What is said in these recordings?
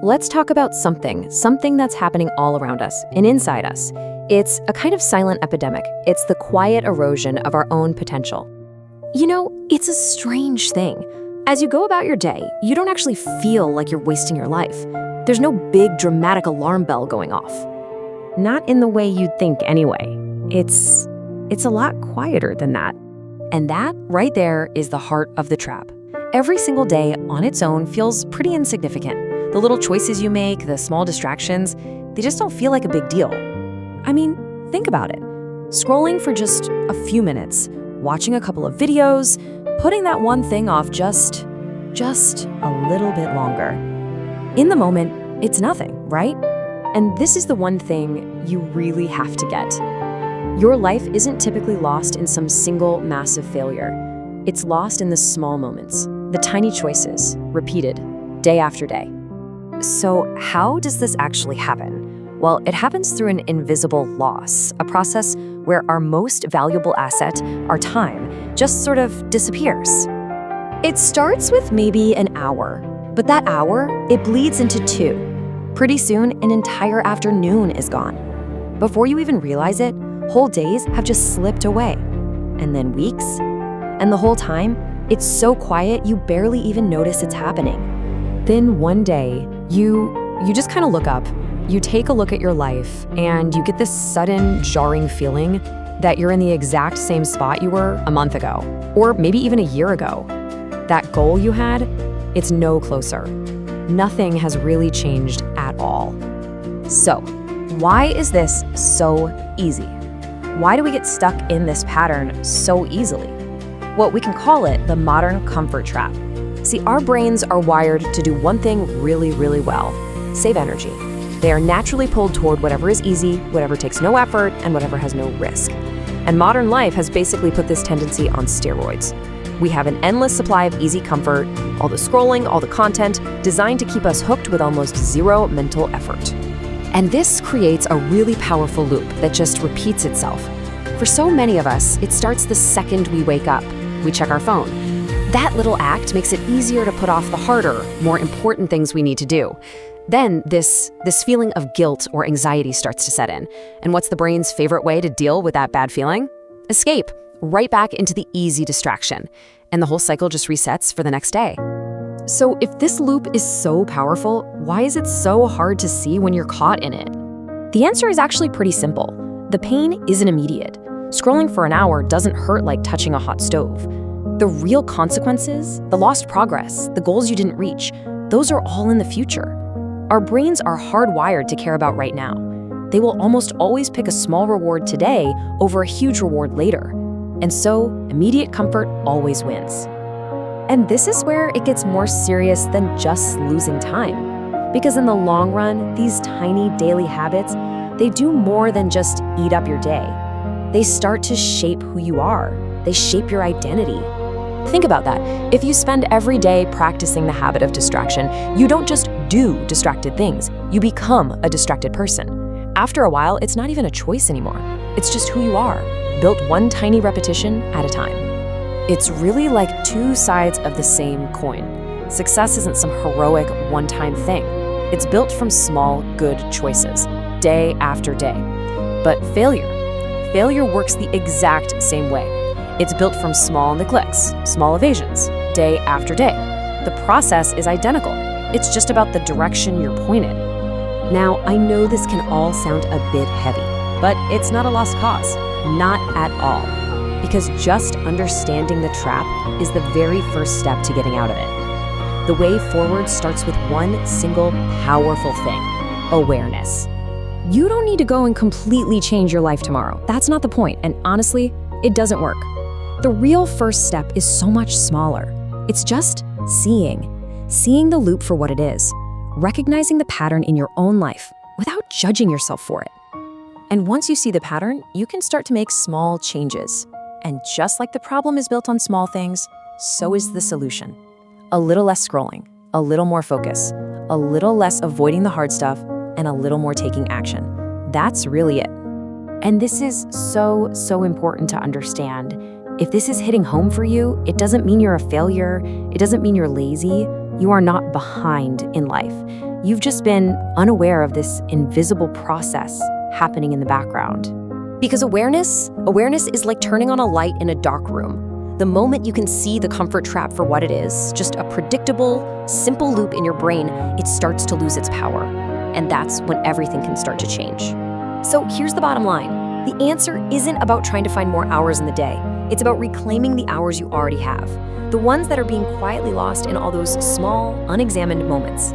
let's talk about something that's happening all around us and inside us. It's a kind of silent epidemic. It's the quiet erosion of our own potential. You know, it's a strange thing. As you go about your day, you don't actually feel like you're wasting your life. There's no big dramatic alarm bell going off. Not in the way you'd think anyway. It's a lot quieter than that. And that right there is the heart of the trap. Every single day on its own feels pretty insignificant. The little choices you make, the small distractions, they just don't feel like a big deal. I mean, think about it. Scrolling for just a few minutes, watching a couple of videos, putting that one thing off just a little bit longer. In the moment, it's nothing, right? And this is the one thing you really have to get. Your life isn't typically lost in some single massive failure. It's lost in the small moments, the tiny choices, repeated day after day. So how does this actually happen? Well, it happens through an invisible loss, a process where our most valuable asset, our time, just sort of disappears. It starts with maybe an hour, but that hour, it bleeds into 2. Pretty soon, an entire afternoon is gone. Before you even realize it, whole days have just slipped away. And then weeks. And the whole time, it's so quiet you barely even notice it's happening. Then one day, you just kind of look up. You take a look at your life, and you get this sudden, jarring feeling that you're in the exact same spot you were a month ago, or maybe even a year ago. That goal you had, it's no closer. Nothing has really changed at all. So, why is this so easy? Why do we get stuck in this pattern so easily? Well, we can call it the modern comfort trap. See, our brains are wired to do one thing really, really well: save energy. They are naturally pulled toward whatever is easy, whatever takes no effort, and whatever has no risk. And modern life has basically put this tendency on steroids. We have an endless supply of easy comfort, all the scrolling, all the content, designed to keep us hooked with almost zero mental effort. And this creates a really powerful loop that just repeats itself. For so many of us, it starts the second we wake up. We check our phone. That little act makes it easier to put off the harder, more important things we need to do. Then this feeling of guilt or anxiety starts to set in. And what's the brain's favorite way to deal with that bad feeling? Escape, right back into the easy distraction. And the whole cycle just resets for the next day. So if this loop is so powerful, why is it so hard to see when you're caught in it? The answer is actually pretty simple. The pain isn't immediate. Scrolling for an hour doesn't hurt like touching a hot stove. The real consequences, the lost progress, the goals you didn't reach, those are all in the future. Our brains are hardwired to care about right now. They will almost always pick a small reward today over a huge reward later. And so, immediate comfort always wins. And this is where it gets more serious than just losing time. Because in the long run, these tiny daily habits, they do more than just eat up your day. They start to shape who you are. They shape your identity. Think about that. If you spend every day practicing the habit of distraction, you don't just do distracted things. You become a distracted person. After a while, it's not even a choice anymore. It's just who you are, built one tiny repetition at a time. It's really like two sides of the same coin. Success isn't some heroic one-time thing. It's built from small, good choices, day after day. But failure works the exact same way. It's built from small neglects, small evasions, day after day. The process is identical. It's just about the direction you're pointed. Now, I know this can all sound a bit heavy, but it's not a lost cause. Not at all. Because just understanding the trap is the very first step to getting out of it. The way forward starts with one single powerful thing: awareness. You don't need to go and completely change your life tomorrow. That's not the point, and honestly, it doesn't work. The real first step is so much smaller. It's just seeing the loop for what it is, recognizing the pattern in your own life without judging yourself for it. And once you see the pattern, you can start to make small changes. And just like the problem is built on small things, so is the solution. A little less scrolling, a little more focus, a little less avoiding the hard stuff, and a little more taking action. That's really it. And this is so important to understand. If this is hitting home for you, it doesn't mean you're a failure. It doesn't mean you're lazy. You are not behind in life. You've just been unaware of this invisible process happening in the background. Because awareness is like turning on a light in a dark room. The moment you can see the comfort trap for what it is, just a predictable, simple loop in your brain, it starts to lose its power. And that's when everything can start to change. So here's the bottom line. The answer isn't about trying to find more hours in the day. It's about reclaiming the hours you already have, the ones that are being quietly lost in all those small, unexamined moments.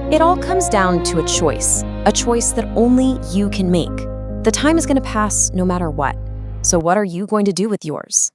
It all comes down to a choice that only you can make. The time is going to pass no matter what. So what are you going to do with yours?